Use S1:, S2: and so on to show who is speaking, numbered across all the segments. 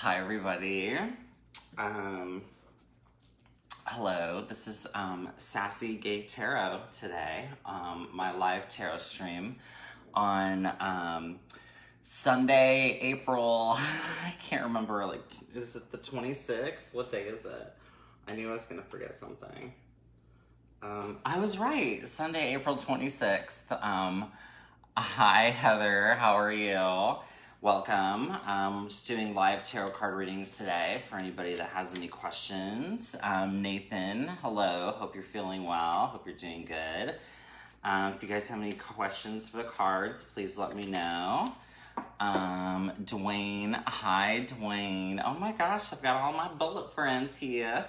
S1: Hi, everybody. Hello, this is Sassy Gay Tarot today, my live tarot stream on Sunday, April, I can't remember, is it the 26th? What day is it? I knew I was going to forget something. I was right, Sunday, April 26th. Hi, Heather, how are you? Welcome. Just doing live tarot card readings today for anybody that has any questions. Nathan, hello. Hope you're feeling well. Hope you're doing good. If you guys have any questions for the cards, please let me know. Dwayne, hi, Dwayne. Oh my gosh, I've got all my bullet friends here.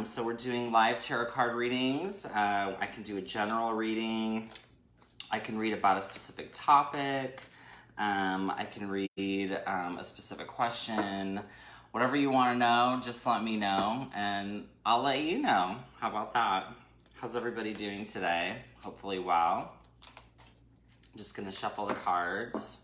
S1: So we're doing live tarot card readings. I can do a general reading. I can read about a specific topic. I can read a specific question. Whatever you want to know, just let me know and I'll let you know. How about that? How's everybody doing today? Hopefully well. I'm just going to shuffle the cards.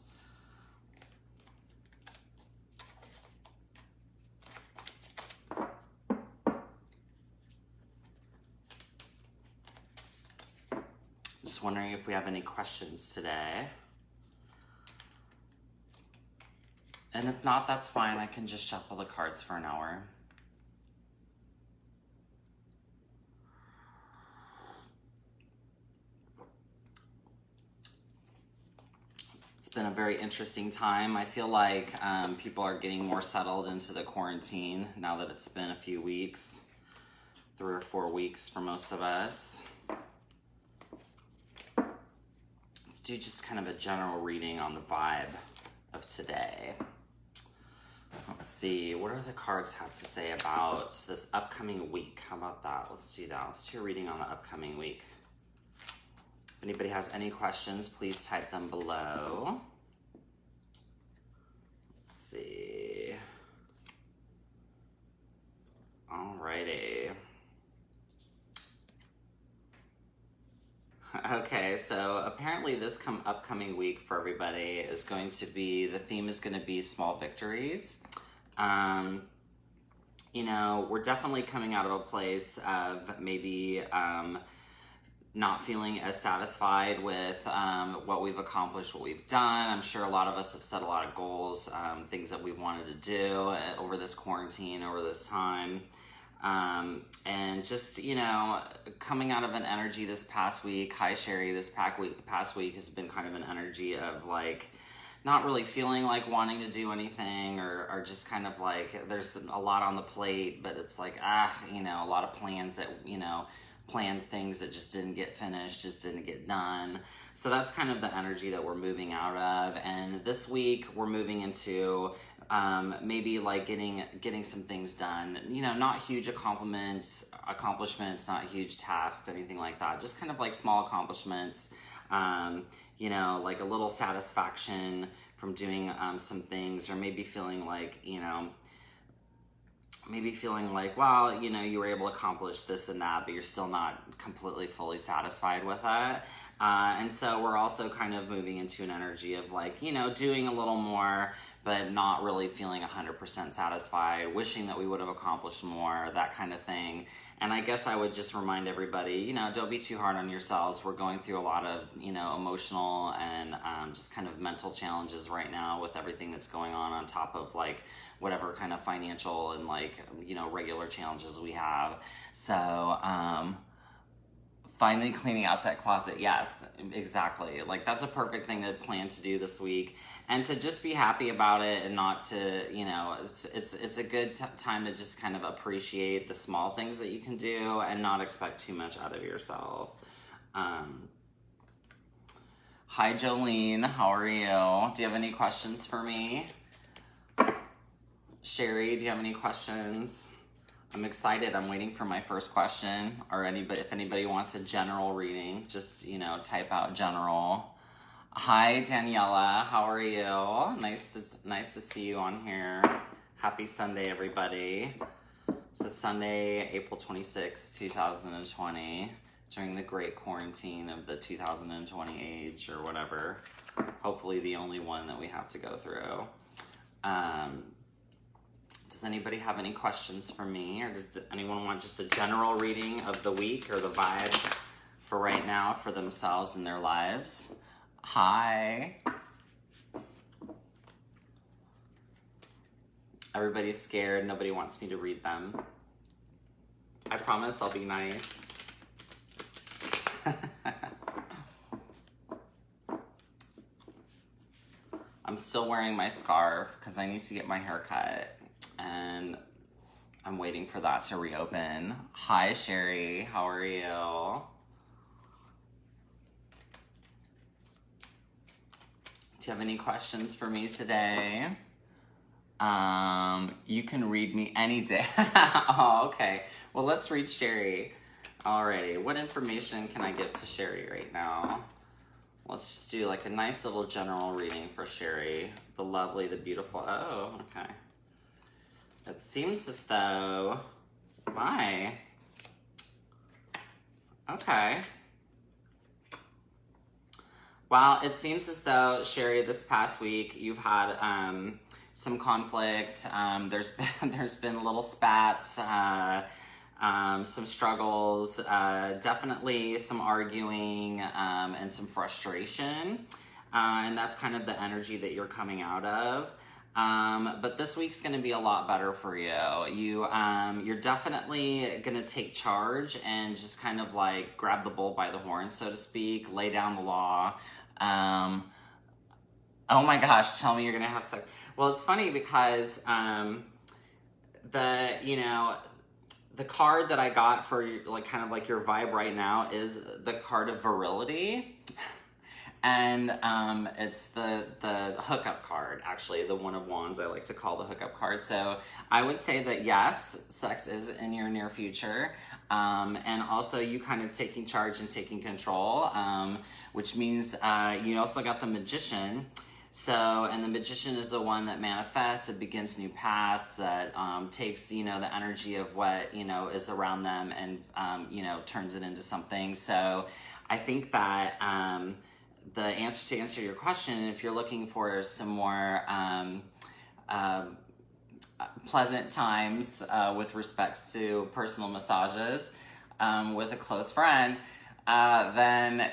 S1: Just wondering if we have any questions today. And if not, that's fine. I can just shuffle the cards for an hour. It's been a very interesting time. I feel like people are getting more settled into the quarantine now that it's been a few weeks, 3 or 4 weeks for most of us. Let's do just kind of a general reading on the vibe of today. Let's see, what do the cards have to say about this upcoming week? How about that? Let's do that. Let's do a reading on the upcoming week. If anybody has any questions, please type them below. Let's see. Alrighty. Okay, so apparently this upcoming week for everybody is going to be, the theme is going to be small victories. You know, we're definitely coming out of a place of maybe not feeling as satisfied with what we've accomplished, what we've done. I'm sure a lot of us have set a lot of goals, things that we wanted to do over this quarantine, over this time. And just, you know, coming out of an energy this past week, hi Sherry, this past week has been kind of an energy of like, not really feeling like wanting to do anything or just kind of like, there's a lot on the plate, but it's like, you know, a lot of plans that, you know, planned things that just didn't get finished, just didn't get done. So that's kind of the energy that we're moving out of. And this week we're moving into maybe like getting some things done, you know, not huge accomplishments, not huge tasks, anything like that. Just kind of like small accomplishments, you know, like a little satisfaction from doing some things, or maybe feeling like, you know, well, you know, you were able to accomplish this and that, but you're still not completely fully satisfied with it. And so we're also kind of moving into an energy of like, you know, doing a little more, but not really feeling 100% satisfied, wishing that we would have accomplished more, that kind of thing. And I guess I would just remind everybody, you know, don't be too hard on yourselves. We're going through a lot of, you know, emotional and just kind of mental challenges right now with everything that's going on top of like whatever kind of financial and like, you know, regular challenges we have. So, finally cleaning out that closet. Yes, exactly. Like that's a perfect thing to plan to do this week, and to just be happy about it and not to, you know, it's a good time to just kind of appreciate the small things that you can do and not expect too much out of yourself. Hi Jolene, how are you? Do you have any questions for me? Sherry, do you have any questions? I'm excited. I'm waiting for my first question, or if anybody wants a general reading, just, you know, type out general. Hi Daniela, how are you? Nice to see you on here. Happy Sunday, everybody. It's Sunday, April 26, 2020, during the great quarantine of the 2020 age or whatever. Hopefully the only one that we have to go through. Does anybody have any questions for me, or does anyone want just a general reading of the week or the vibe for right now for themselves and their lives? Hi. Everybody's scared. Nobody wants me to read them. I promise I'll be nice. I'm still wearing my scarf because I need to get my hair cut, and I'm waiting for that to reopen. Hi, Sherry. How are you? Do you have any questions for me today? You can read me any day. Oh, okay. Well, let's read Sherry. Alrighty. What information can I give to Sherry right now? Let's just do like a nice little general reading for Sherry. The lovely, the beautiful. Oh, okay. It seems as though... Why? Okay. Well, it seems as though, Sherry, this past week you've had some conflict. There's been little spats, some struggles, definitely some arguing, and some frustration. And that's kind of the energy that you're coming out of. But this week's going to be a lot better for you. You're definitely going to take charge and just kind of like grab the bull by the horn, so to speak, lay down the law. Oh my gosh, tell me you're going to have sex. Well, it's funny because, the card that I got for like kind of like your vibe right now is the card of virility. And it's the hookup card, actually, the One of Wands I like to call the hookup card. So I would say that yes, sex is in your near future. And also you kind of taking charge and taking control, which means you also got the Magician. So, and the Magician is the one that manifests, that begins new paths, that takes, the energy of what, is around them and, turns it into something. So I think that the answer to answer your question, if you're looking for some more pleasant times with respects to personal massages with a close friend, then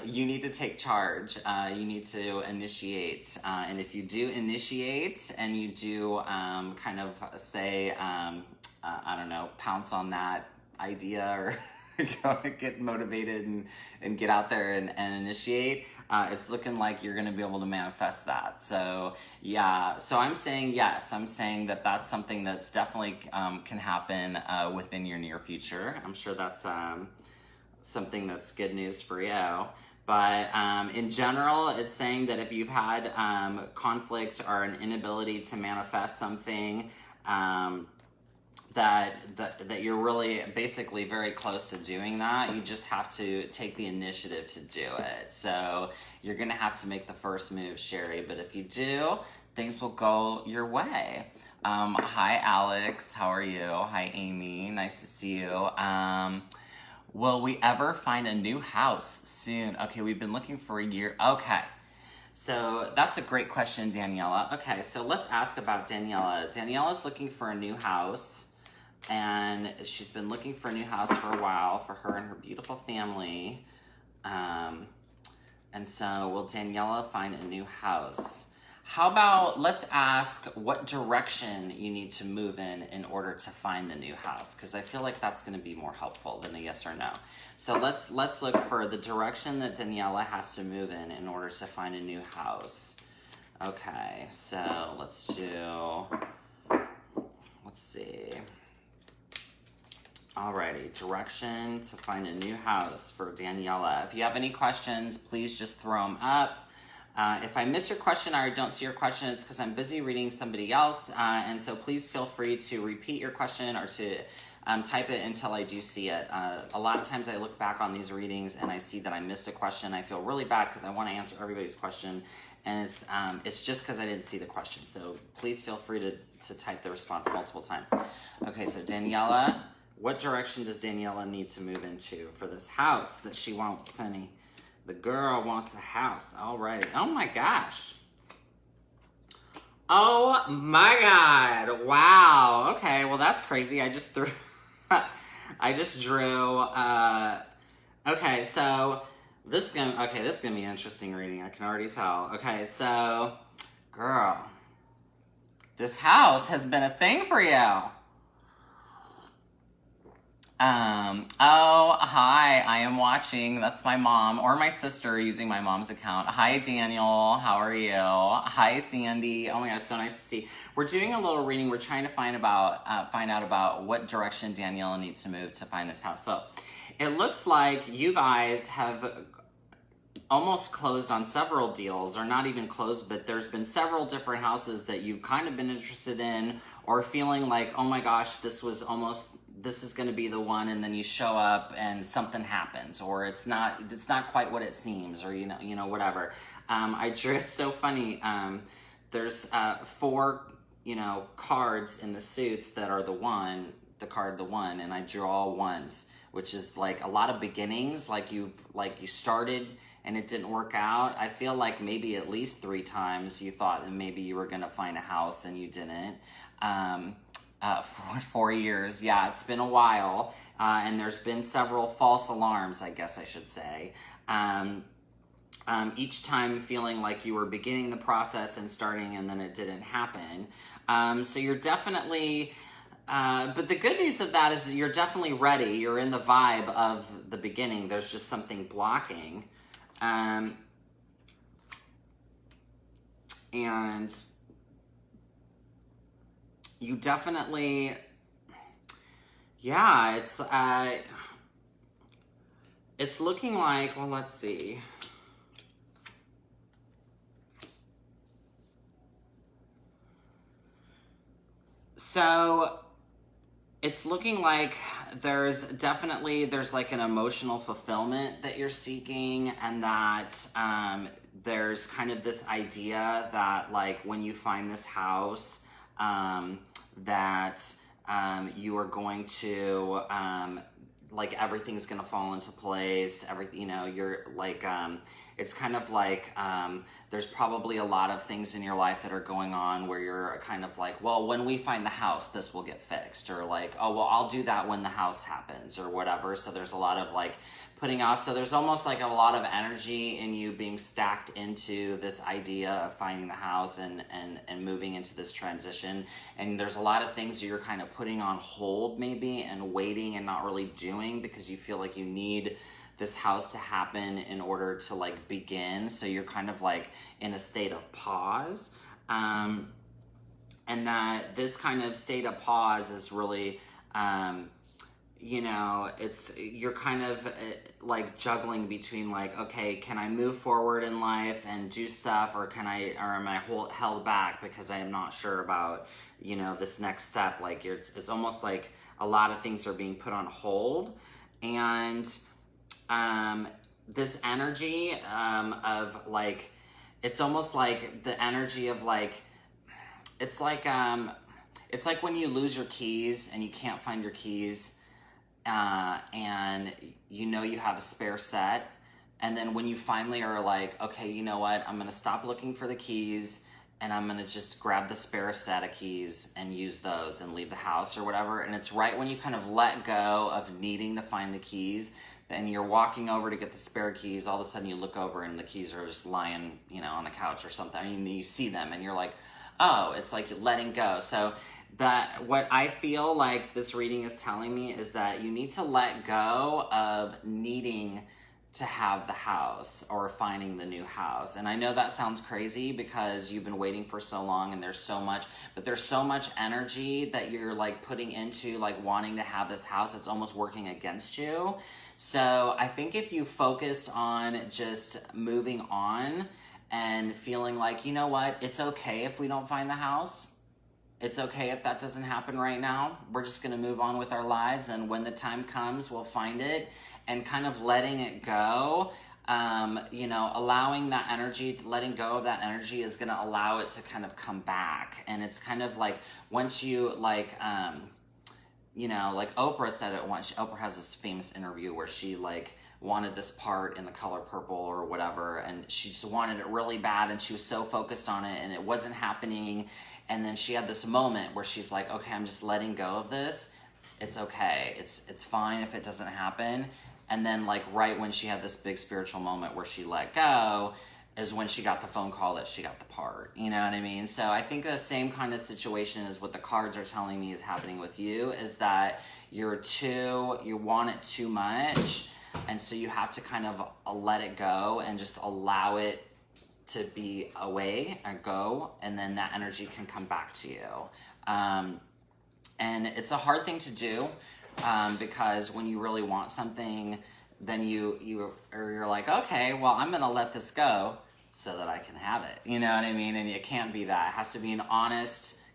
S1: you need to take charge. You need to initiate. And if you do initiate and you do kind of say, I don't know, pounce on that idea or get motivated and get out there and initiate, it's looking like you're going to be able to manifest that. So yeah, so I'm saying yes, I'm saying that that's something that's definitely can happen within your near future. I'm sure that's something that's good news for you. But in general, it's saying that if you've had conflict or an inability to manifest something, that you're really basically very close to doing that. You just have to take the initiative to do it. So you're gonna have to make the first move, Sherry. But if you do, things will go your way. Hi, Alex. How are you? Hi, Amy. Nice to see you. Will we ever find a new house soon? Okay, we've been looking for a year. Okay. So that's a great question, Daniela. Okay, so let's ask about Daniela. Daniela's looking for a new house, and she's been looking for a new house for a while for her and her beautiful family. And so will Daniela find a new house? How about let's ask what direction you need to move in order to find the new house, because I feel like that's going to be more helpful than a yes or no. So let's look for the direction that Daniela has to move in order to find a new house. Okay, so let's see. Alrighty, direction to find a new house for Daniela. If you have any questions, please just throw them up. If I miss your question or don't see your question, it's because I'm busy reading somebody else. And so please feel free to repeat your question or to type it until I do see it. A lot of times I look back on these readings and I see that I missed a question. I feel really bad because I want to answer everybody's question. And it's just because I didn't see the question. So please feel free to type the response multiple times. Okay, so Daniela, what direction does Daniela need to move into for this house that she wants, honey? The girl wants a house. All right. Oh my gosh. Oh my God. Wow. Okay. Well, that's crazy. I just threw, I just drew, okay. So this is gonna be an interesting reading. I can already tell. Okay. So, girl, this house has been a thing for you. Oh, hi, I am watching. That's my mom or my sister using my mom's account. Hi, Daniel. How are you? Hi, Sandy. Oh my God, it's so nice to see. We're doing a little reading. We're trying to find out about what direction Daniela needs to move to find this house. So it looks like you guys have almost closed on several deals, or not even closed, but there's been several different houses that you've kind of been interested in, or feeling like, oh my gosh, this is going to be the one, and then you show up and something happens, or it's not quite what it seems, or whatever. I drew, it's so funny. There's 4 cards in the suits that are the one, and I drew all ones, which is like a lot of beginnings, like you started and it didn't work out. I feel like maybe at least 3 times you thought that maybe you were going to find a house and you didn't. For 4 years, yeah, it's been a while, and there's been several false alarms, I guess I should say. Each time feeling like you were beginning the process and starting, and then it didn't happen. So you're definitely, but the good news of that is you're definitely ready. You're in the vibe of the beginning. There's just something blocking. And you definitely, yeah, it's looking like, well, let's see. So it's looking like there's like an emotional fulfillment that you're seeking, and that there's kind of this idea that like when you find this house, that you are going to like everything's gonna fall into place. Everything, you're like, it's kind of like there's probably a lot of things in your life that are going on where you're kind of like, well, when we find the house, this will get fixed, or like, oh, well, I'll do that when the house happens, or whatever. So there's a lot of like putting off. So there's almost like a lot of energy in you being stacked into this idea of finding the house and moving into this transition. And there's a lot of things that you're kind of putting on hold maybe, and waiting and not really doing, because you feel like you need this house to happen in order to like begin. So you're kind of like in a state of pause. And that this kind of state of pause is really, you're kind of like juggling between like, okay, can I move forward in life and do stuff, or am I held back because I am not sure about, this next step? Like it's almost like a lot of things are being put on hold. And this energy of like, it's almost like the energy of like, it's like when you lose your keys and you can't find your keys, and you have a spare set, and then when you finally are like, okay, you know what, I'm gonna stop looking for the keys, and I'm gonna just grab the spare set of keys and use those and leave the house or whatever. And it's right when you kind of let go of needing to find the keys, then you're walking over to get the spare keys, all of a sudden you look over and the keys are just lying, on the couch or something. I mean, you see them and you're like, oh, it's like letting go. So what I feel like this reading is telling me is that you need to let go of needing to have the house or finding the new house. And I know that sounds crazy because you've been waiting for so long, and there's so much energy that you're like putting into like wanting to have this house. It's almost working against you. So I think if you focused on just moving on and feeling like, you know what, it's okay if we don't find the house. It's okay if that doesn't happen right now. We're just gonna move on with our lives, and when the time comes, we'll find it. And kind of letting it go, allowing that energy, letting go of that energy is gonna allow it to kind of come back. And it's kind of like, once you like, like Oprah said it once. Oprah has this famous interview where she like wanted this part in the color purple or whatever, and she just wanted it really bad, and she was so focused on it, and it wasn't happening. And then she had this moment where she's like, okay, I'm just letting go of this. It's okay. It's fine if it doesn't happen. And then like right when she had this big spiritual moment where she let go is when she got the phone call that she got the part. You know what I mean? So I think the same kind of situation is what the cards are telling me is happening with you, is that you want it too much. And so you have to kind of let it go and just allow it to be away and go. And then that energy can come back to you. And it's a hard thing to do because when you really want something, then you're like, okay, well, I'm gonna let this go so that I can have it. You know what I mean? And it can't be that. It has to be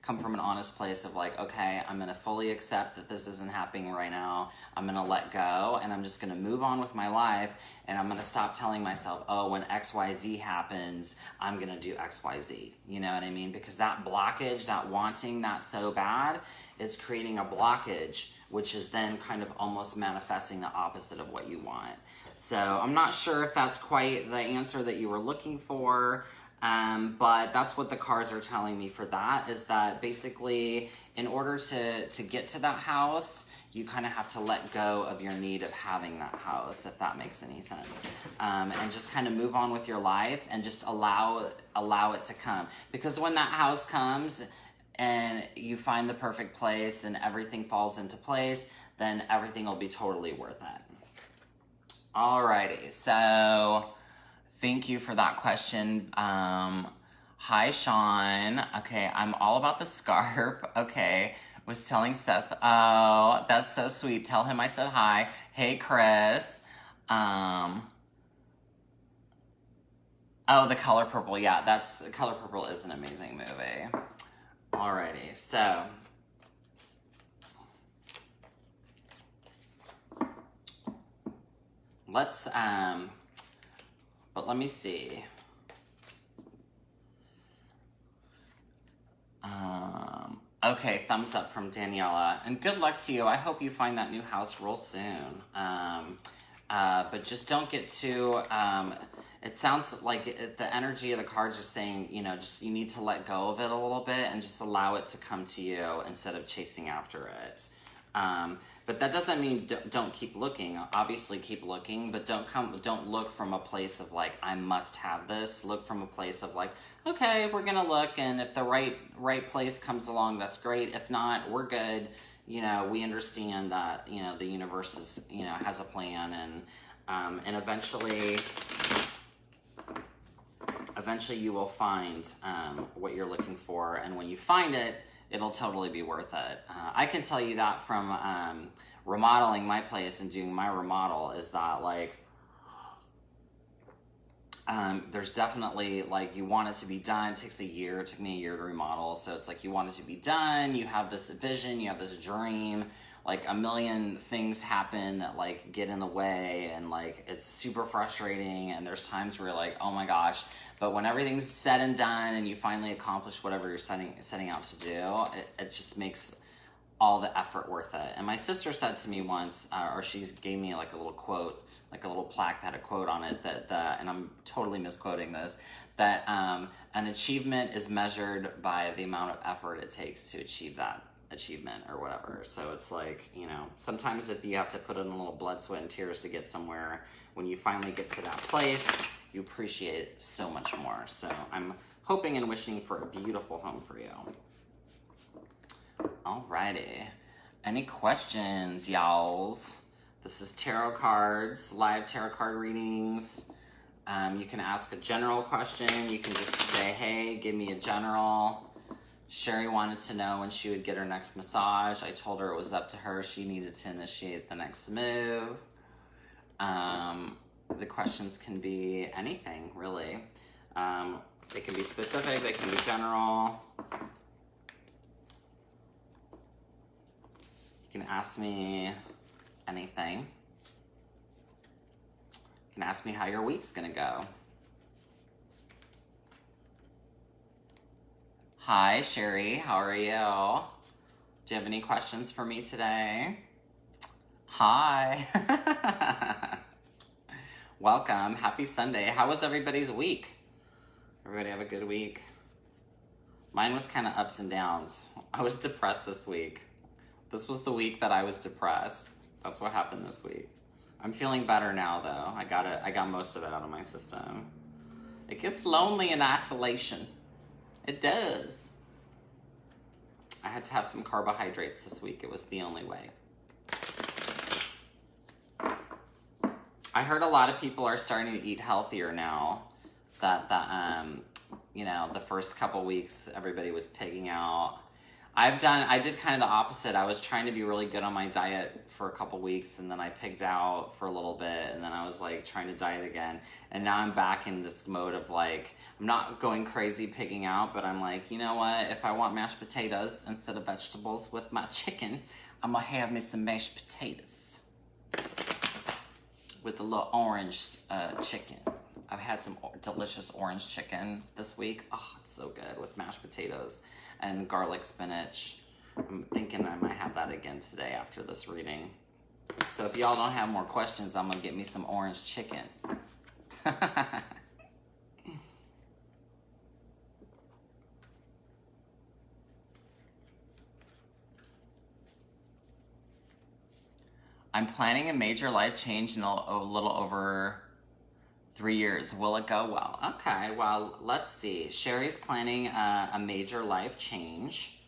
S1: come from an honest place of like, okay, I'm gonna fully accept that this isn't happening right now. I'm gonna let go and I'm just gonna move on with my life, and I'm gonna stop telling myself, oh, when XYZ happens, I'm gonna do XYZ. You know what I mean? Because that blockage, that wanting that so bad is creating a blockage, which is then kind of almost manifesting the opposite of what you want. So I'm not sure if that's quite the answer that you were looking for. But that's what the cards are telling me for that, is that basically in order to get to that house, you kind of have to let go of your need of having that house, if that makes any sense. And just kind of move on with your life and just allow it to come. Because when that house comes and you find the perfect place and everything falls into place, then everything will be totally worth it. Alrighty, so thank you for that question. Hi, Sean. Okay, I'm all about the scarf. Okay, was telling Seth, oh, that's so sweet. Tell him I said hi. Hey, Chris. Oh, The Color Purple. Yeah, Color Purple is an amazing movie. Alrighty, so let's, but let me see. Okay, thumbs up from Daniela. And good luck to you. I hope you find that new house real soon. But just don't get too... it sounds like the energy of the cards are saying, you know, just you need to let go of it a little bit and just allow it to come to you instead of chasing after it. But that doesn't mean don't keep looking. Obviously keep looking, but don't look from a place of like, I must have this. Look from a place of like, okay, we're gonna look, and if the right place comes along, that's great. If not, we're good. You know, we understand that, you know, the universe is, you know, has a plan, and eventually you will find what you're looking for, and when you find it, it'll totally be worth it. I can tell you that from remodeling my place and doing my remodel, is that like, there's definitely like, you want it to be done. It takes a year. It took me a year to remodel. So it's like, you want it to be done. You have this vision, you have this dream, like a million things happen that like get in the way, and like it's super frustrating, and there's times where you're like, oh my gosh. But when everything's said and done and you finally accomplish whatever you're setting out to do, it just makes all the effort worth it. And my sister said to me once, or she gave me like a little quote, like a little plaque that had a quote on it, that and I'm totally misquoting this, that an achievement is measured by the amount of effort it takes to achieve that achievement or whatever. So it's like, you know, sometimes if you have to put in a little blood, sweat, and tears to get somewhere, when you finally get to that place, you appreciate it so much more. So I'm hoping and wishing for a beautiful home for you. Alrighty. Any questions, y'alls? This is tarot cards, live tarot card readings. You can ask a general question. You can just say, hey, give me a general. Sherry wanted to know when she would get her next massage. I told her it was up to her. She needed to initiate the next move. The questions can be anything, really. They can be specific, they can be general. You can ask me anything. You can ask me how your week's gonna go. Hi, Sherry, how are you? Do you have any questions for me today? Hi. Welcome. Happy Sunday. How was everybody's week? Everybody have a good week? Mine was kind of ups and downs. I was depressed this week. This was the week that I was depressed. That's what happened this week. I'm feeling better now, though. I got most of it out of my system. It gets lonely in isolation. It does. I had to have some carbohydrates this week. It was the only way. I heard a lot of people are starting to eat healthier now. That the first couple weeks everybody was pigging out. I did kind of the opposite. I was trying to be really good on my diet for a couple weeks, and then I pigged out for a little bit, and then I was like trying to diet again. And now I'm back in this mode of like, I'm not going crazy pigging out, but I'm like, you know what? If I want mashed potatoes instead of vegetables with my chicken, I'm gonna have me some mashed potatoes with a little orange chicken. I've had some delicious orange chicken this week. Oh, it's so good with mashed potatoes and garlic spinach. I'm thinking I might have that again today after this reading. So if y'all don't have more questions, I'm gonna get me some orange chicken. I'm planning a major life change in a little over 3 years. Will it go well? Okay, well, let's see. Sherry's planning a major life change.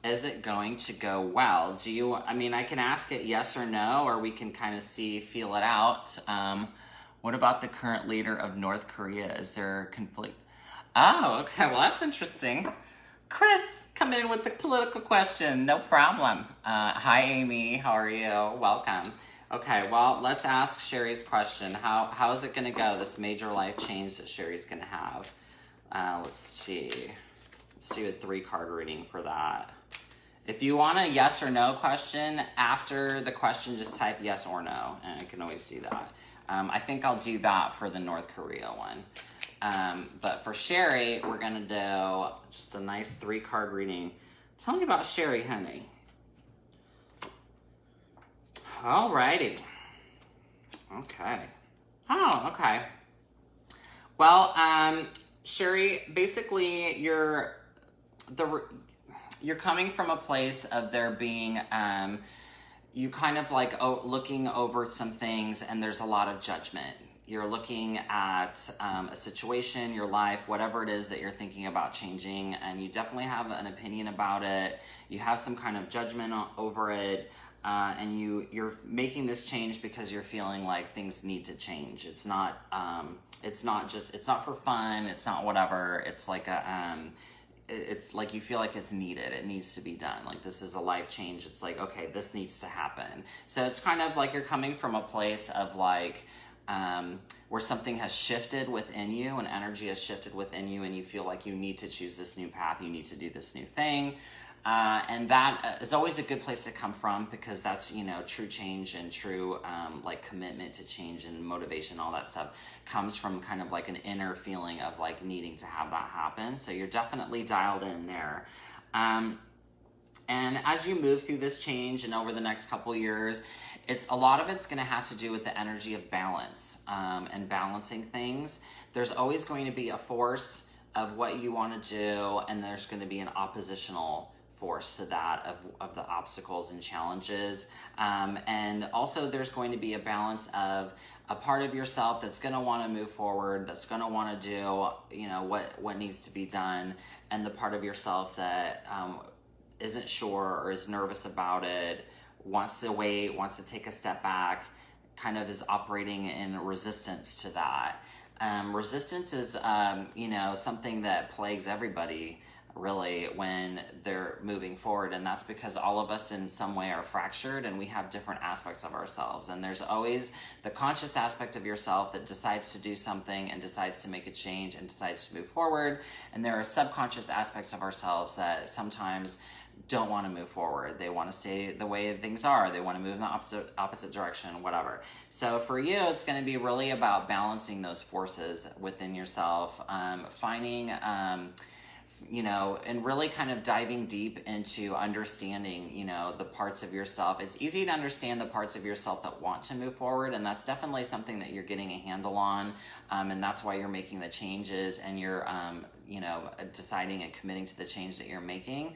S1: Is it going to go well? I can ask it yes or no, or we can kind of feel it out. What about the current leader of North Korea? Is there conflict? Oh, okay, well, that's interesting. Chris, come in with the political question. No problem. Hi, Amy. How are you? Welcome. Okay, well, let's ask Sherry's question. How is it going to go, this major life change that Sherry's going to have? Let's see. Let's do a 3-card reading for that. If you want a yes or no question, after the question, just type yes or no, and I can always do that. I think I'll do that for the North Korea one. But for Sherry, we're going to do just a nice 3-card reading. Tell me about Sherry, honey. Alrighty. Okay. Oh, okay. Well, Sherry, basically you're coming from a place of there being, you kind of like looking over some things, and there's a lot of judgment. You're looking at a situation, your life, whatever it is that you're thinking about changing, and you definitely have an opinion about it. You have some kind of judgment over it. And you're making this change because you're feeling like things need to change. It's not for fun. It's not whatever. It's like it's like you feel like it's needed. It needs to be done. Like this is a life change. It's like, okay, this needs to happen. So it's kind of like you're coming from a place of like, where something has shifted within you, and energy has shifted within you, and you feel like you need to choose this new path. You need to do this new thing. And that is always a good place to come from, because that's, true change and true, like commitment to change and motivation, all that stuff comes from kind of like an inner feeling of like needing to have that happen. So you're definitely dialed in there. And as you move through this change and over the next couple years, a lot of it's going to have to do with the energy of balance, and balancing things. There's always going to be a force of what you want to do, and there's going to be an oppositional force to that of the obstacles and challenges. And also there's going to be a balance of a part of yourself that's going to want to move forward, that's going to want to do, what needs to be done, and the part of yourself that isn't sure or is nervous about it, wants to wait, wants to take a step back, kind of is operating in resistance to that. Resistance is, something that plagues everybody really when they're moving forward, and that's because all of us in some way are fractured, and we have different aspects of ourselves, and there's always the conscious aspect of yourself that decides to do something and decides to make a change and decides to move forward, and there are subconscious aspects of ourselves that sometimes don't want to move forward. They want to stay the way things are. They want to move in the opposite direction, whatever. So for you, it's going to be really about balancing those forces within yourself, you know, and really kind of diving deep into understanding, you know, the parts of yourself. It's easy to understand the parts of yourself that want to move forward, and that's definitely something that you're getting a handle on, and that's why you're making the changes, and you're, you know, deciding and committing to the change that you're making.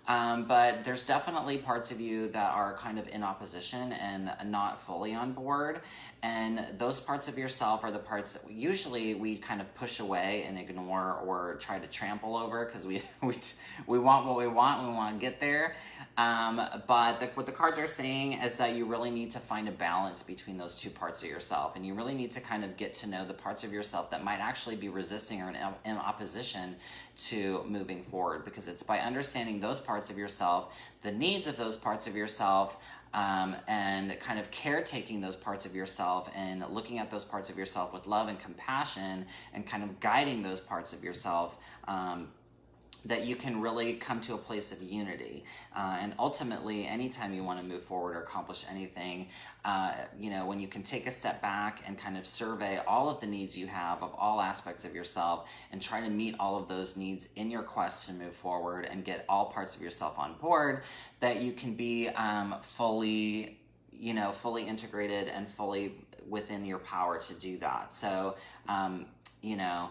S1: But there's definitely parts of you that are kind of in opposition and not fully on board. And those parts of yourself are the parts that usually we kind of push away and ignore or try to trample over because we want what we want to get there. But what the cards are saying is that you really need to find a balance between those two parts of yourself. And you really need to kind of get to know the parts of yourself that might actually be resisting or in opposition to moving forward, because it's by understanding those parts of yourself, the needs of those parts of yourself, and kind of caretaking those parts of yourself and looking at those parts of yourself with love and compassion and kind of guiding those parts of yourself, that you can really come to a place of unity. And ultimately, anytime you want to move forward or accomplish anything, you know, when you can take a step back and kind of survey all of the needs you have of all aspects of yourself and try to meet all of those needs in your quest to move forward and get all parts of yourself on board, that you can be fully integrated and fully within your power to do that. So, you know,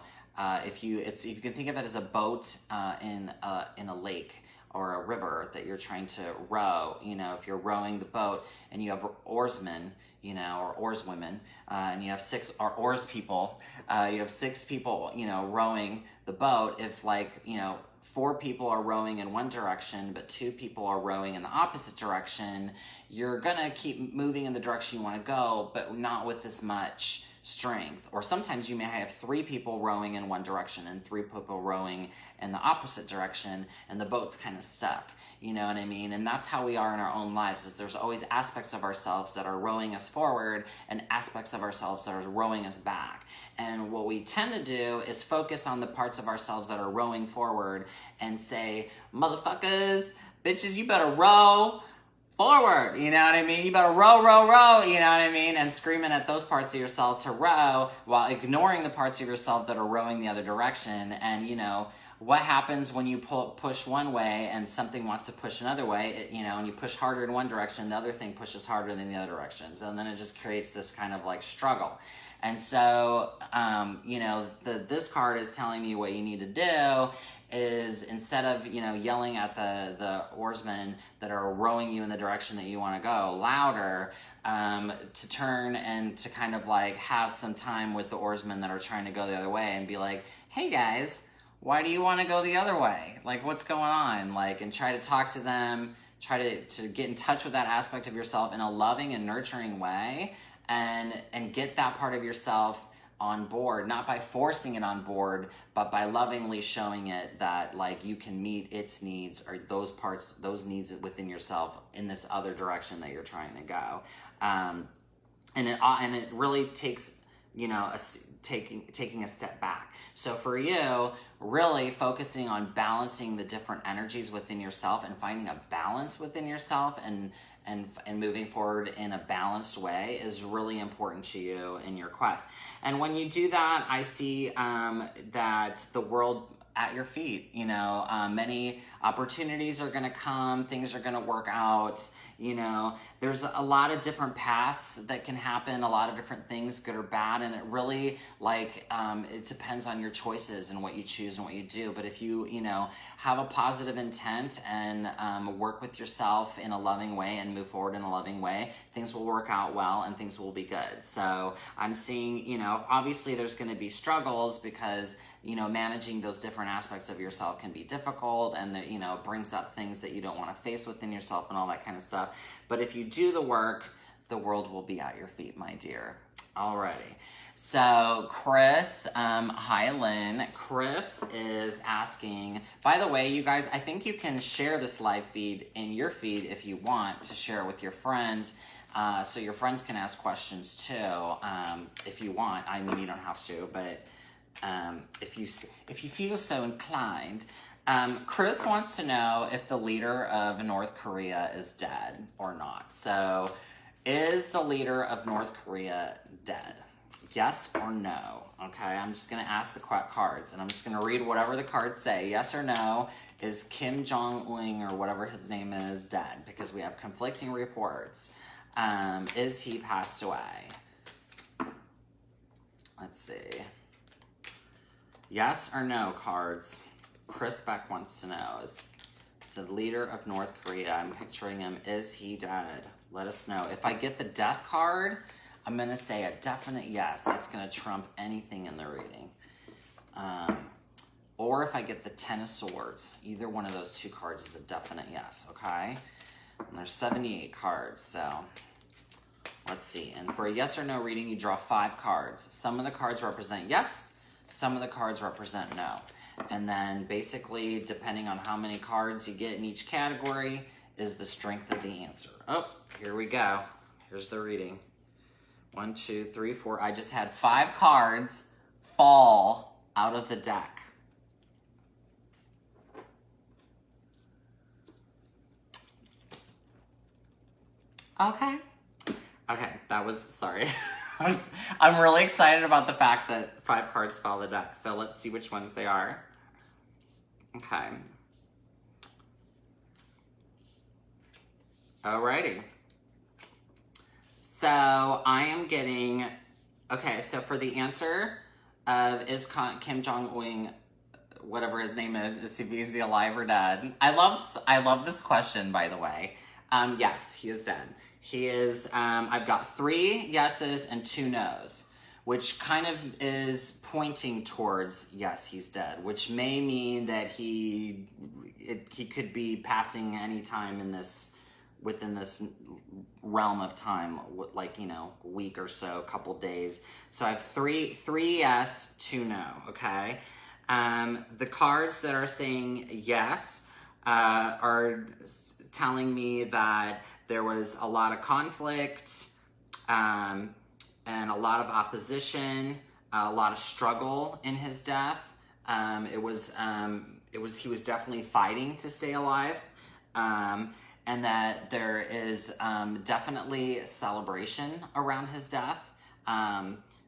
S1: if you can think of it as a boat in a lake or a river that you're trying to row. You know, if you're rowing the boat and you have oarsmen, you know, or oarswomen, and you have oars people, you have 6 people, you know, rowing the boat. If, like, you know, 4 people are rowing in one direction, but 2 people are rowing in the opposite direction, you're gonna keep moving in the direction you want to go, but not with as much strength. Or sometimes you may have 3 people rowing in one direction and 3 people rowing in the opposite direction, and the boat's kind of stuck. You know what I mean? And that's how we are in our own lives, is there's always aspects of ourselves that are rowing us forward and aspects of ourselves that are rowing us back. And what we tend to do is focus on the parts of ourselves that are rowing forward and say, motherfuckers, bitches, you better row forward, you know what I mean? You better row, row, row, you know what I mean? And screaming at those parts of yourself to row while ignoring the parts of yourself that are rowing the other direction. And, you know, what happens when you push one way and something wants to push another way, you know, and you push harder in one direction, the other thing pushes harder than the other direction. So then it just creates this kind of like struggle. And so, you know, this card is telling you what you need to do is, instead of, you know, yelling at the oarsmen that are rowing you in the direction that you want to go louder, to turn and to kind of like have some time with the oarsmen that are trying to go the other way and be like, hey guys, why do you want to go the other way? Like, what's going on? Like, and try to talk to them, try to get in touch with that aspect of yourself in a loving and nurturing way, and get that part of yourself on board, not by forcing it on board, but by lovingly showing it that, like, you can meet its needs, or those needs within yourself in this other direction that you're trying to go. And it really takes, you know, taking a step back. So for you, really focusing on balancing the different energies within yourself and finding a balance within yourself and moving forward in a balanced way is really important to you in your quest. And when you do that, I see that the world at your feet, you know, many opportunities are going to come, things are going to work out. You know, there's a lot of different paths that can happen, a lot of different things, good or bad, and it really, like, it depends on your choices and what you choose and what you do. But if you, you know, have a positive intent and work with yourself in a loving way and move forward in a loving way, things will work out well and things will be good. So I'm seeing, you know, obviously there's going to be struggles because, you know, managing those different aspects of yourself can be difficult, and that, you know, brings up things that you don't want to face within yourself and all that kind of stuff. But if you do the work, the world will be at your feet, my dear. Alrighty. So Chris, hi Lynn. Chris is asking, by the way, you guys, I think you can share this live feed in your feed if you want to share it with your friends. So your friends can ask questions too, if you want. I mean, you don't have to, but if you feel so inclined. Chris wants to know if the leader of North Korea is dead or not. So, is the leader of North Korea dead? yes or no. Okay, I'm just gonna ask the cards, and I'm just gonna read whatever the cards say. Yes or no, is Kim Jong-un, or whatever his name is, dead? Because we have conflicting reports. Is he passed away? Let's see. Yes or no cards. Chris Beck wants to know, is the leader of North Korea, I'm picturing him, is he dead? Let us know. If I get the death card, I'm going to say a definite yes. That's going to trump anything in the reading. Or if I get the Ten of Swords, either one of those two cards is a definite yes, okay? And there's 78 cards, so let's see. And for a yes or no reading, you draw 5 cards. Some of the cards represent yes, some of the cards represent no. And then basically, depending on how many cards you get in each category, is the strength of the answer. Oh, here we go. Here's the reading. 1, 2, 3, 4. I just had 5 cards fall out of the deck. Okay. Okay, that was, sorry. I'm really excited about the fact that 5 cards fell out of the deck. So let's see which ones they are. Okay. Alrighty. So I am getting, okay, so for the answer of is Kim Jong-un, whatever his name is he alive or dead? I love this question, by the way. Yes, he is dead. He is, I've got 3 yeses and 2 nos, which kind of is pointing towards, yes, he's dead, which may mean that he could be passing any time in this, within this realm of time, like, you know, a week or so, a couple days. So I have 3 yes, 2 no, okay? The cards that are saying yes are telling me that there was a lot of conflict, and a lot of opposition, a lot of struggle in his death. He was definitely fighting to stay alive. And that there is definitely a celebration around his death.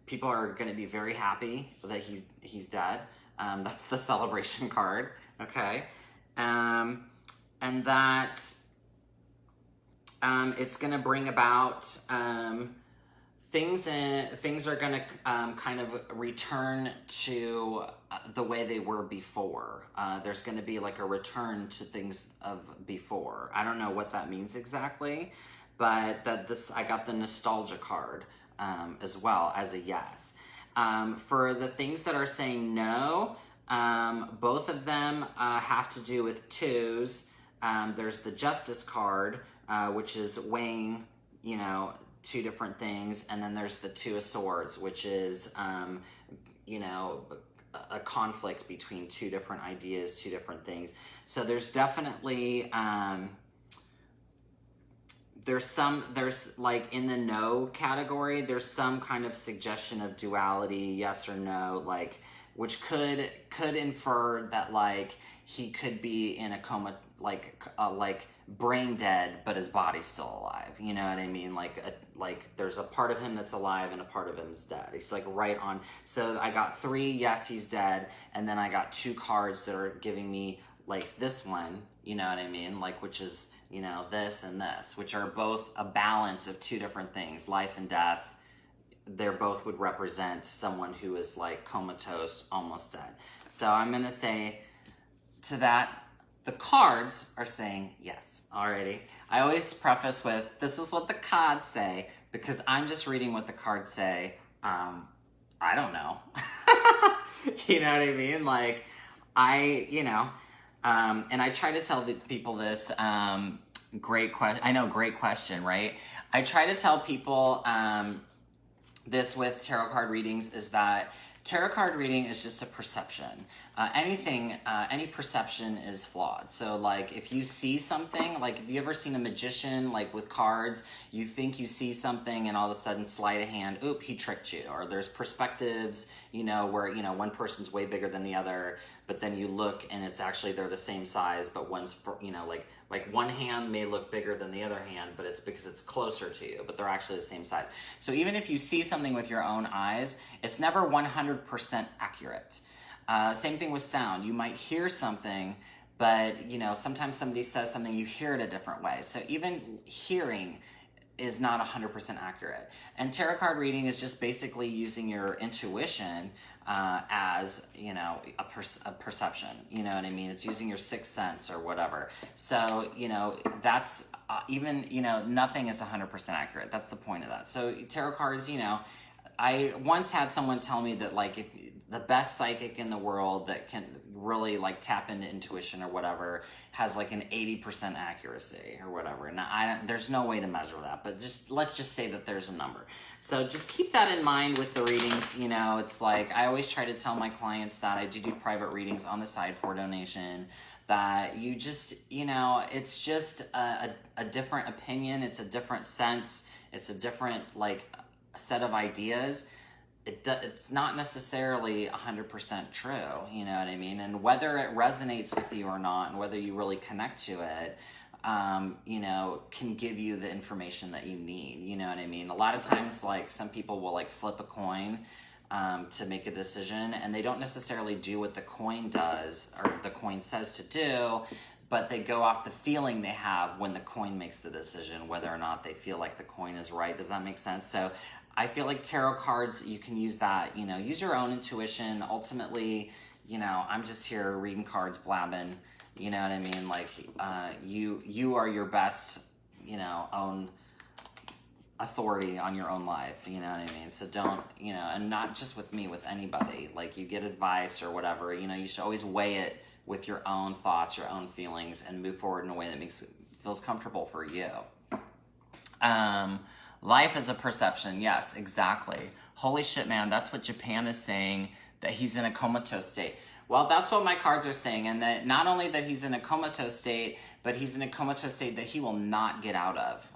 S1: People are going to be very happy that he's dead. That's the celebration card, okay? And that it's going to bring about things are going to kind of return to the way they were before. There's going to be like a return to things of before. I don't know what that means exactly, but I got the nostalgia card as well as a yes. For the things that are saying no, both of them have to do with 2s. There's the Justice card, which is weighing, you know, 2 different things, and then there's the 2 of Swords, which is, you know, a conflict between 2 different ideas, 2 different things. So there's definitely, there's like in the no category, there's some kind of suggestion of duality, yes or no, like, which could infer that like he could be in a coma, like brain dead, but his body's still alive. You know what I mean? Like there's a part of him that's alive and a part of him is dead. He's like right on. So I got 3, yes, he's dead, and then I got 2 cards that are giving me like this one. You know what I mean? Like, which is, you know, this and this, which are both a balance of 2 different things, life and death. They're both would represent someone who is like comatose, almost dead. So I'm going to say to that, the cards are saying yes. Alrighty. I always preface with, this is what the cards say, because I'm just reading what the cards say. I don't know. You know what I mean? Like, you know, and I try to tell the people this, great question, right? I try to tell people, this with tarot card readings is that Tarot card reading is just a perception. Any perception is flawed. So like if you see something, like if you ever seen a magician, like with cards, you think you see something and all of a sudden sleight of hand, oop, he tricked you. Or there's perspectives, where, one person's way bigger than the other, but then you look and it's actually, they're the same size, but one's, like one hand may look bigger than the other hand, but it's because it's closer to you, but they're actually the same size. So even if you see something with your own eyes, it's never 100% accurate. Same thing with sound. You might hear something, but sometimes somebody says something, you hear it a different way. So even hearing is not 100% accurate. And tarot card reading is just basically using your intuition as, a perception, you know what I mean? It's using your sixth sense or whatever. So, that's even, nothing is 100% accurate. That's the point of that. So tarot cards, I once had someone tell me that if the best psychic in the world that can really tap into intuition or whatever has an 80% accuracy or whatever. Now there's no way to measure that, but let's just say that there's a number. So just keep that in mind with the readings. It's I always try to tell my clients that I do private readings on the side for donation, that you just, it's just a different opinion. It's a different sense. It's a different set of ideas. It's not necessarily 100% true, you know what I mean? And whether it resonates with you or not, and whether you really connect to it, can give you the information that you need, you know what I mean? A lot of times, some people will flip a coin to make a decision, and they don't necessarily do what the coin does or the coin says to do, but they go off the feeling they have when the coin makes the decision, whether or not they feel like the coin is right. Does that make sense? So I feel like tarot cards, you can use that, use your own intuition. Ultimately, I'm just here reading cards, blabbing, you know what I mean? You are your best, own authority on your own life, you know what I mean? So don't, and not just with me, with anybody. You get advice or whatever, you should always weigh it with your own thoughts, your own feelings, and move forward in a way that feels comfortable for you. Life is a perception. Yes, exactly. Holy shit, man. That's what Japan is saying, that he's in a comatose state. Well, that's what my cards are saying. And that not only that he's in a comatose state, but he's in a comatose state that he will not get out of.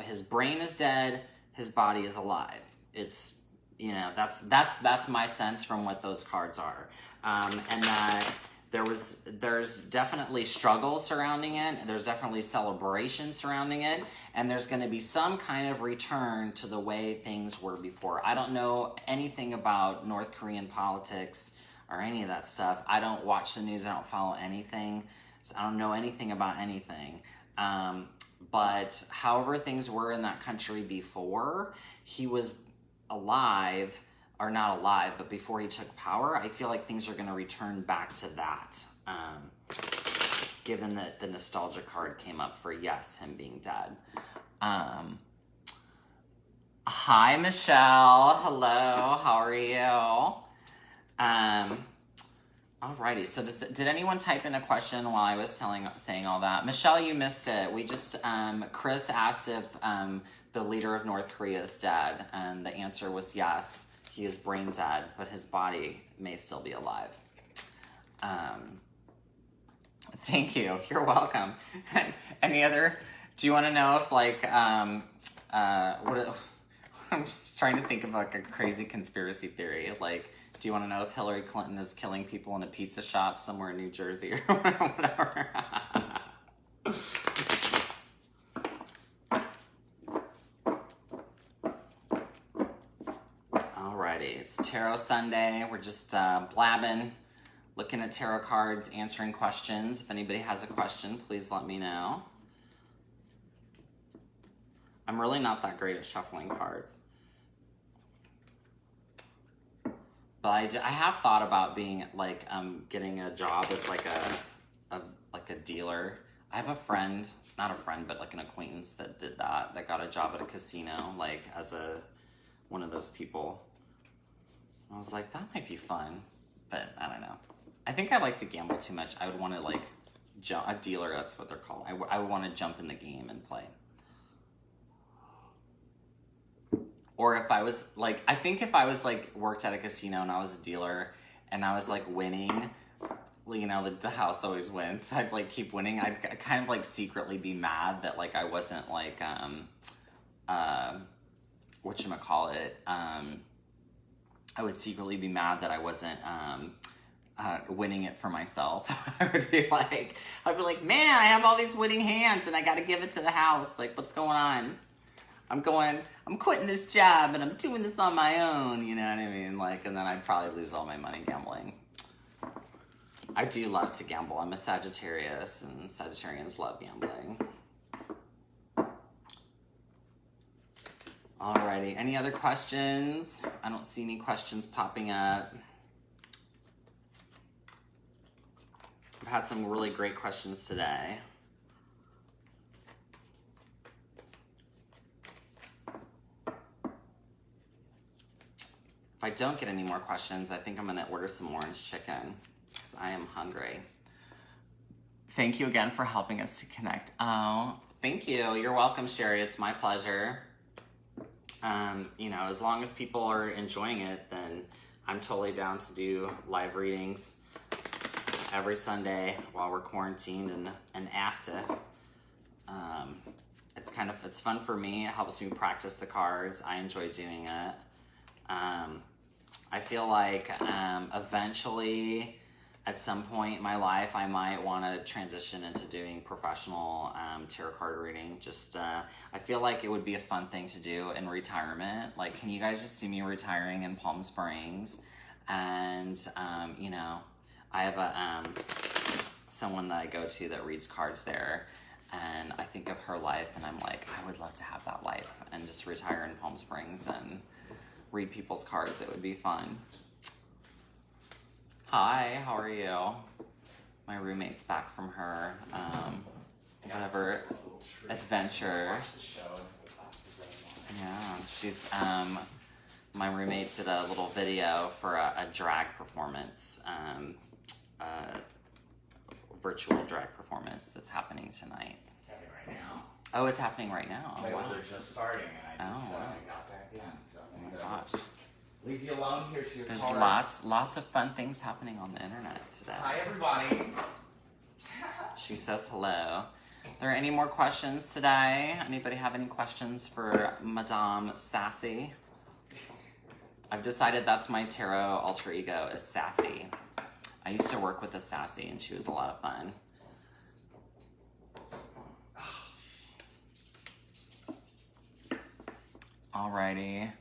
S1: His brain is dead. His body is alive. It's, that's my sense from what those cards are. And that there's definitely struggle surrounding it, there's definitely celebration surrounding it, and there's going to be some kind of return to the way things were before. I don't know anything about North Korean politics or any of that stuff. I don't watch the news, I don't follow anything, so I don't know anything about anything. But however things were in that country before he was alive, or not alive, but before he took power, I feel like things are going to return back to that. Given that the nostalgia card came up for, yes, him being dead. Hi, Michelle. Hello. How are you? Alrighty. So did anyone type in a question while I was saying all that? Michelle, you missed it. We just, Chris asked if the leader of North Korea is dead, and the answer was yes. He is brain dead, but his body may still be alive. Thank you. You're welcome. Any other? Do you want to know if I'm just trying to think of a crazy conspiracy theory. Do you want to know if Hillary Clinton is killing people in a pizza shop somewhere in New Jersey or whatever? It's Tarot Sunday. We're just blabbing, looking at tarot cards, answering questions. If anybody has a question, please let me know. I'm really not that great at shuffling cards. But I have thought about being getting a job as a dealer. I have a friend, not a friend, but an acquaintance that did that got a job at a casino, as one of those people. I was like, that might be fun, but I don't know. I think I like to gamble too much. I would want to jump, a dealer, that's what they're called. I would want to jump in the game and play. Or if I was like, I think if I was like worked at a casino and I was a dealer and I was like winning, you know, the house always wins. So I'd like keep winning. I'd kind of like secretly be mad that like I wasn't like, whatchamacallit, I would secretly be mad that I wasn't, winning it for myself. I'd be like, man, I have all these winning hands and I got to give it to the house. Like, what's going on? I'm quitting this job and I'm doing this on my own. You know what I mean? Like, and then I'd probably lose all my money gambling. I do love to gamble. I'm a Sagittarius and Sagittarians love gambling. Alrighty, any other questions? I don't see any questions popping up. I've had some really great questions today. If I don't get any more questions, I think I'm gonna order some orange chicken because I am hungry. Thank you again for helping us to connect. Oh, thank you. You're welcome, Sherry. It's my pleasure. You know, as long as people are enjoying it, then I'm totally down to do live readings every Sunday while we're quarantined and after. It's fun for me. It helps me practice the cards. I enjoy doing it. I feel like eventually, at some point in my life, I might want to transition into doing professional tarot card reading. I feel like it would be a fun thing to do in retirement. Like, can you guys just see me retiring in Palm Springs? And, you know, I have someone that I go to that reads cards there. And I think of her life and I'm like, I would love to have that life and just retire in Palm Springs and read people's cards. It would be fun. Hi, how are you? My roommate's back from her whatever adventure. Yeah, she's my roommate did a little video for a drag performance, virtual drag performance that's happening tonight.
S2: It's happening right now.
S1: Oh, it's happening right now.
S2: Like,
S1: wow.
S2: we're just starting, and I just got back in. So
S1: Oh my gosh.
S2: Leave you alone. Here's your
S1: There's
S2: cards.
S1: lots of fun things happening on the internet today.
S2: Hi, everybody.
S1: She says hello. Are there any more questions today? Anybody have any questions for Madame Sassy? I've decided that's my tarot alter ego, is Sassy. I used to work with a Sassy and she was a lot of fun. Alrighty.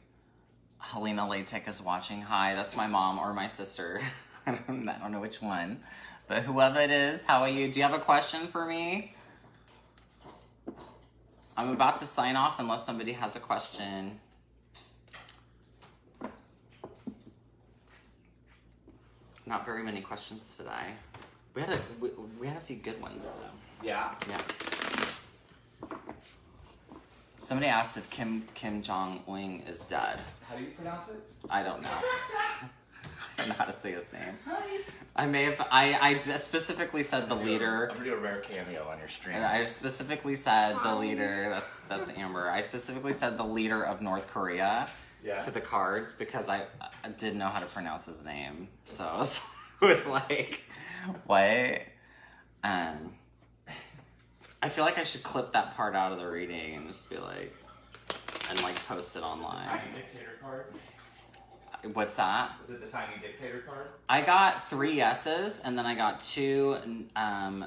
S1: Helena Latek is watching. Hi, that's my mom or my sister. I don't know which one. But whoever it is, how are you? Do you have a question for me? I'm about to sign off unless somebody has a question. Not very many questions today. We had a few good ones though.
S2: Yeah.
S1: Yeah. Somebody asked if Kim Jong-un is dead.
S2: How do you pronounce it?
S1: I don't know. I don't know how to say his name. I may have. I specifically said the leader.
S2: I'm gonna do a rare cameo on your stream.
S1: And I specifically said the leader. That's Amber. I specifically said the leader of North Korea to the cards because I didn't know how to pronounce his name. So it was like, what? I feel like I should clip that part out of the reading and just be like, and like post it online.
S2: Tiny dictator card.
S1: What's that?
S2: Was it the tiny dictator card?
S1: I got 3 yeses and then I got 2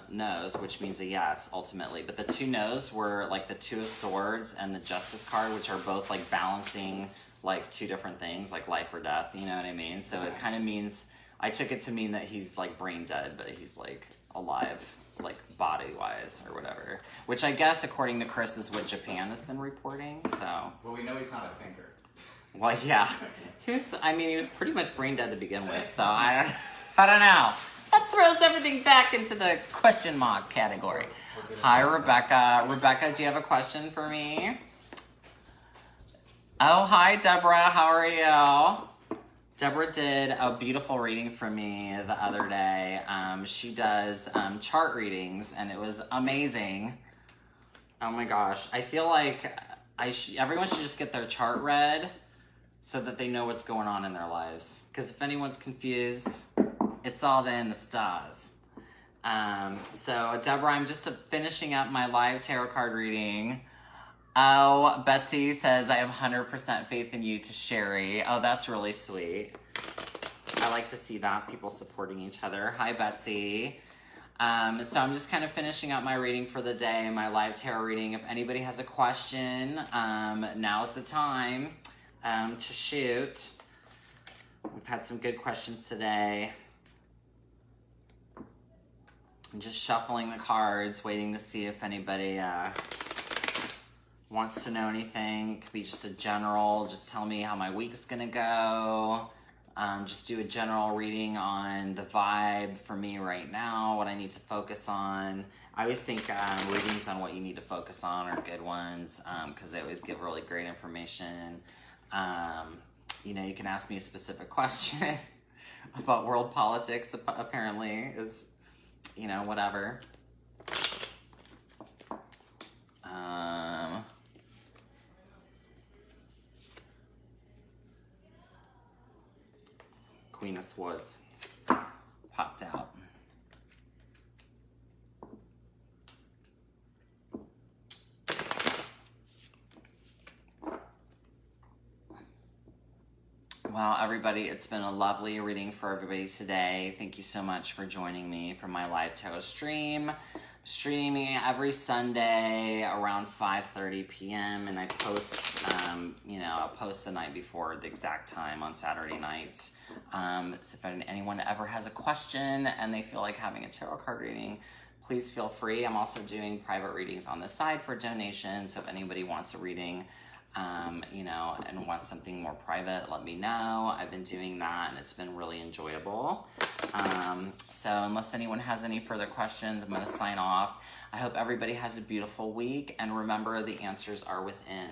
S1: no's, which means a yes ultimately. But the 2 no's were like the 2 of Swords and the Justice card, which are both like balancing like 2 different things, like life or death. You know what I mean? So it kind of means, I took it to mean that he's like brain dead, but he's like alive, like body-wise or whatever. Which I guess, according to Chris, is what Japan has been reporting. So.
S2: Well, we know he's not a thinker.
S1: Well, yeah. He was pretty much brain dead to begin with, so I don't know. That throws everything back into the question mark category. Hi, Rebecca. Rebecca, do you have a question for me? Oh, hi, Deborah. How are you? Deborah did a beautiful reading for me the other day. She does chart readings, and it was amazing. Oh my gosh. I feel like everyone should just get their chart read. so that they know what's going on in their lives. Because if anyone's confused, it's all there in the stars. So Deborah, I'm just finishing up my live tarot card reading. Oh, Betsy says, I have 100% faith in you to Sherry. Oh, that's really sweet. I like to see that, people supporting each other. Hi, Betsy. So I'm just kind of finishing up my reading for the day, my live tarot reading. If anybody has a question, now's the time to shoot. We've had some good questions today. I'm just shuffling the cards, waiting to see if anybody wants to know anything. Could be just a general, just tell me how my week's gonna go. Just do a general reading on the vibe for me right now, what I need to focus on. I always think readings on what you need to focus on are good ones because they always give really great information. You know, you can ask me a specific question about world politics, apparently, is, you know, whatever. Queen of Swords popped out. Well, everybody, it's been a lovely reading for everybody today. Thank you so much for joining me for my live tarot stream. Streaming every Sunday around 5:30 p.m. and I post, you know, I'll post the night before the exact time on Saturday nights. So if anyone ever has a question and they feel like having a tarot card reading, please feel free. I'm also doing private readings on the side for donations. So if anybody wants a reading, you know, and wants something more private, let me know. I've been doing that and it's been really enjoyable. So unless anyone has any further questions, I'm going to sign off. I hope everybody has a beautiful week, and remember, the answers are within.